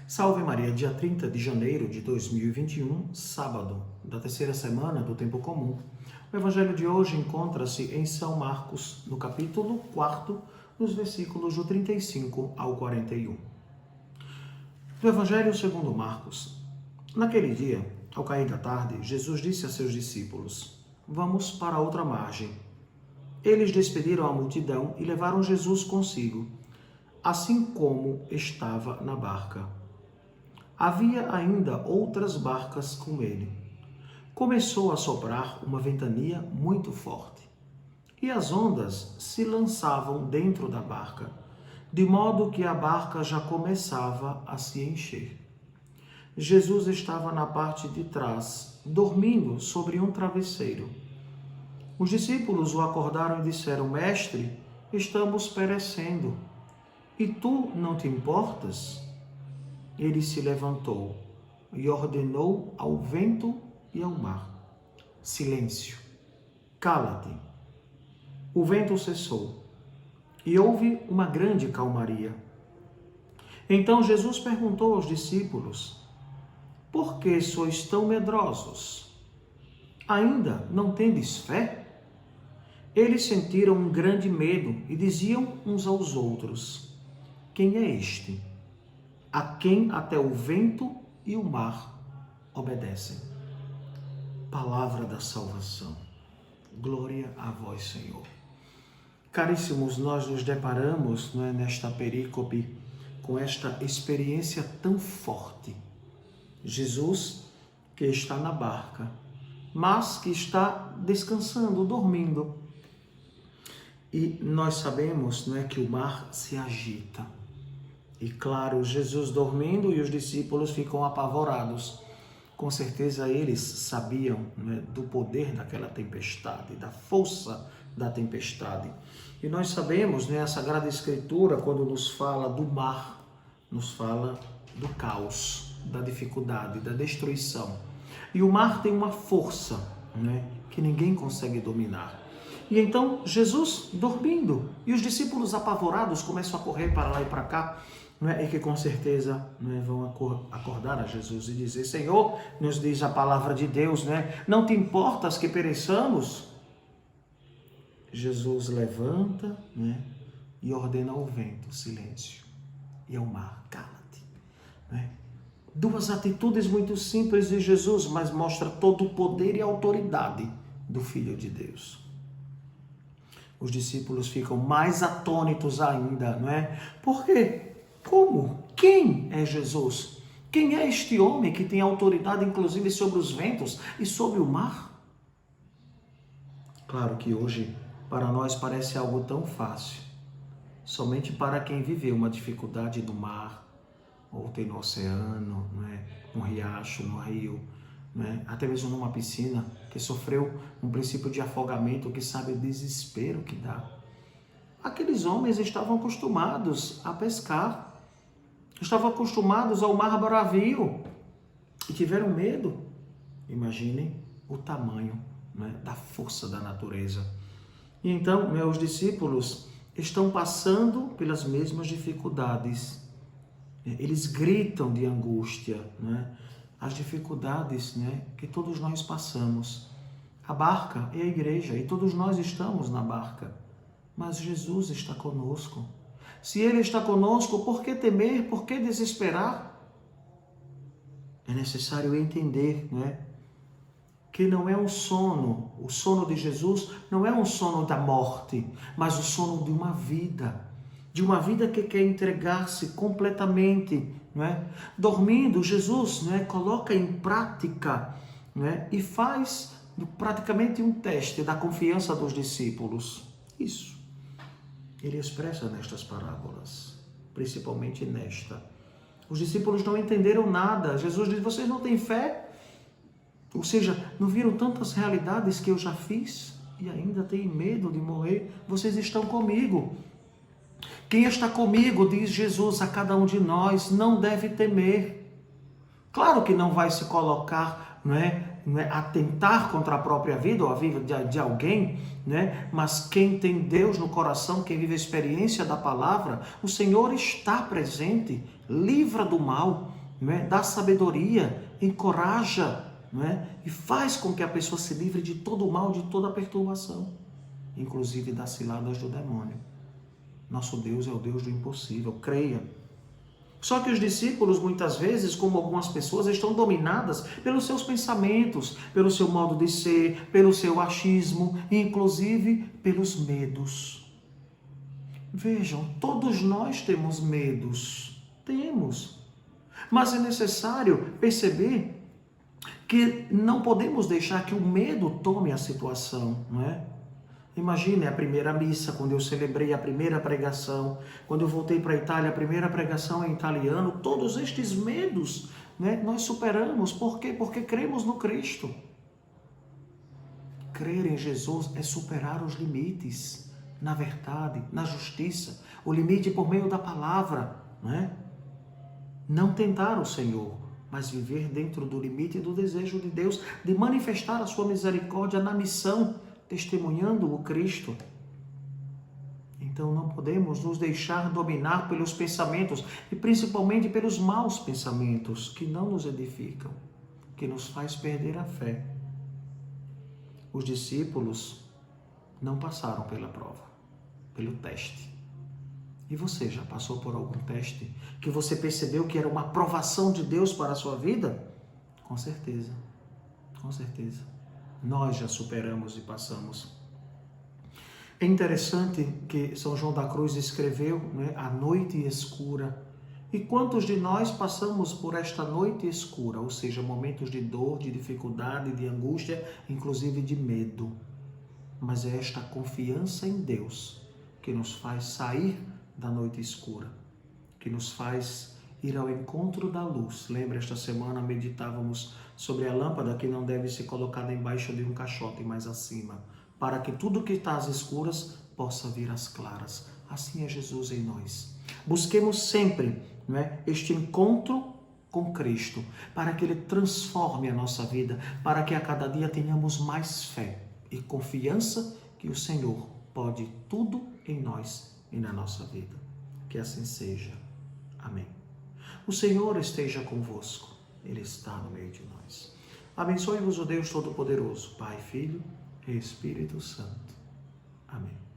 Salve Maria, dia 30 de janeiro de 2021, sábado, da terceira semana do Tempo Comum. O evangelho de hoje encontra-se em São Marcos, no capítulo 4, nos versículos do 35 ao 41. Do evangelho segundo Marcos. Naquele dia, ao cair da tarde, Jesus disse a seus discípulos: Vamos para a outra margem. Eles despediram a multidão e levaram Jesus consigo, assim como estava na barca. Havia ainda outras barcas com ele. Começou a soprar uma ventania muito forte, e as ondas se lançavam dentro da barca, de modo que a barca já começava a se encher. Jesus estava na parte de trás, dormindo sobre um travesseiro. Os discípulos o acordaram e disseram: Mestre, estamos perecendo, e tu não te importas? Ele se levantou e ordenou ao vento e ao mar: Silêncio, cala-te. O vento cessou e houve uma grande calmaria. Então Jesus perguntou aos discípulos: Por que sois tão medrosos? Ainda não tendes fé? Eles sentiram um grande medo e diziam uns aos outros: Quem é este, a quem até o vento e o mar obedecem? Palavra da salvação. Glória a vós, Senhor. Caríssimos, nós nos deparamos, nesta perícope com esta experiência tão forte. Jesus, que está na barca, mas que está descansando, dormindo. E nós sabemos, que o mar se agita. E claro, Jesus dormindo e os discípulos ficam apavorados. Com certeza eles sabiam, do poder daquela tempestade, da força da tempestade. E nós sabemos, a Sagrada Escritura, quando nos fala do mar, nos fala do caos, da dificuldade, da destruição. E o mar tem uma força, que ninguém consegue dominar. E então Jesus dormindo e os discípulos apavorados começam a correr para lá e para cá. E que com certeza vão acordar a Jesus e dizer: Senhor, nos diz a palavra de Deus, não te importas que pereçamos? Jesus levanta e ordena ao vento: silêncio, e ao mar: cala-te. Duas atitudes muito simples de Jesus, mas mostra todo o poder e autoridade do Filho de Deus. Os discípulos ficam mais atônitos ainda, Por quê? Como? Quem é Jesus? Quem é este homem que tem autoridade, inclusive, sobre os ventos e sobre o mar? Claro que hoje, para nós, parece algo tão fácil. Somente para quem viveu uma dificuldade no mar, ou tem no oceano, no riacho, no rio, até mesmo numa piscina, que sofreu um princípio de afogamento, que sabe o desespero que dá. Aqueles homens estavam acostumados a pescar, estavam acostumados ao mar bravio e tiveram medo. Imaginem o tamanho da força da natureza. E então, meus discípulos estão passando pelas mesmas dificuldades. Eles gritam de angústia, as dificuldades que todos nós passamos. A barca é a igreja e todos nós estamos na barca. Mas Jesus está conosco. Se Ele está conosco, por que temer? Por que desesperar? É necessário entender, que não é um sono. O sono de Jesus não é um sono da morte, mas o sono de uma vida. De uma vida que quer entregar-se completamente. Dormindo, Jesus coloca em prática e faz praticamente um teste da confiança dos discípulos. Isso Ele expressa nestas parábolas, principalmente nesta. Os discípulos não entenderam nada. Jesus diz: vocês não têm fé? Ou seja, não viram tantas realidades que eu já fiz e ainda têm medo de morrer? Vocês estão comigo. Quem está comigo, diz Jesus a cada um de nós, não deve temer. Claro que não vai se colocar, atentar contra a própria vida ou a vida de alguém, mas quem tem Deus no coração, quem vive a experiência da palavra, o Senhor está presente, livra do mal, não é? Dá sabedoria, encoraja, não é? E faz com que a pessoa se livre de todo o mal, de toda a perturbação, inclusive das ciladas do demônio. Nosso Deus é o Deus do impossível, creia. Só que os discípulos, muitas vezes, como algumas pessoas, estão dominadas pelos seus pensamentos, pelo seu modo de ser, pelo seu achismo, inclusive pelos medos. Vejam, todos nós temos medos, temos. Mas é necessário perceber que não podemos deixar que o medo tome a situação, não é? Imagine a primeira missa, quando eu celebrei a primeira pregação, quando eu voltei para a Itália, a primeira pregação em italiano, todos estes medos, né, nós superamos. Por quê? Porque cremos no Cristo. Crer em Jesus é superar os limites, na verdade, na justiça, o limite por meio da palavra, né? Não tentar o Senhor, mas viver dentro do limite e do desejo de Deus, de manifestar a sua misericórdia na missão, testemunhando o Cristo. Então não podemos nos deixar dominar pelos pensamentos e principalmente pelos maus pensamentos que não nos edificam, que nos faz perder a fé. Os discípulos não passaram pela prova, pelo teste. E você já passou por algum teste que você percebeu que era uma provação de Deus para a sua vida? Com certeza, com certeza. Nós já superamos e passamos. É interessante que São João da Cruz escreveu, né, a noite escura. E quantos de nós passamos por esta noite escura, ou seja, momentos de dor, de dificuldade, de angústia, inclusive de medo. Mas é esta confiança em Deus que nos faz sair da noite escura, que nos faz ir ao encontro da luz. Lembra, esta semana meditávamos sobre a lâmpada que não deve ser colocada embaixo de um caixote, mas acima, para que tudo que está às escuras possa vir às claras. Assim é Jesus em nós. Busquemos sempre, não é, este encontro com Cristo, para que Ele transforme a nossa vida, para que a cada dia tenhamos mais fé e confiança que o Senhor pode tudo em nós e na nossa vida. Que assim seja. Amém. O Senhor esteja convosco. Ele está no meio de nós. Abençoe-vos o Deus Todo-Poderoso, Pai, Filho e Espírito Santo. Amém.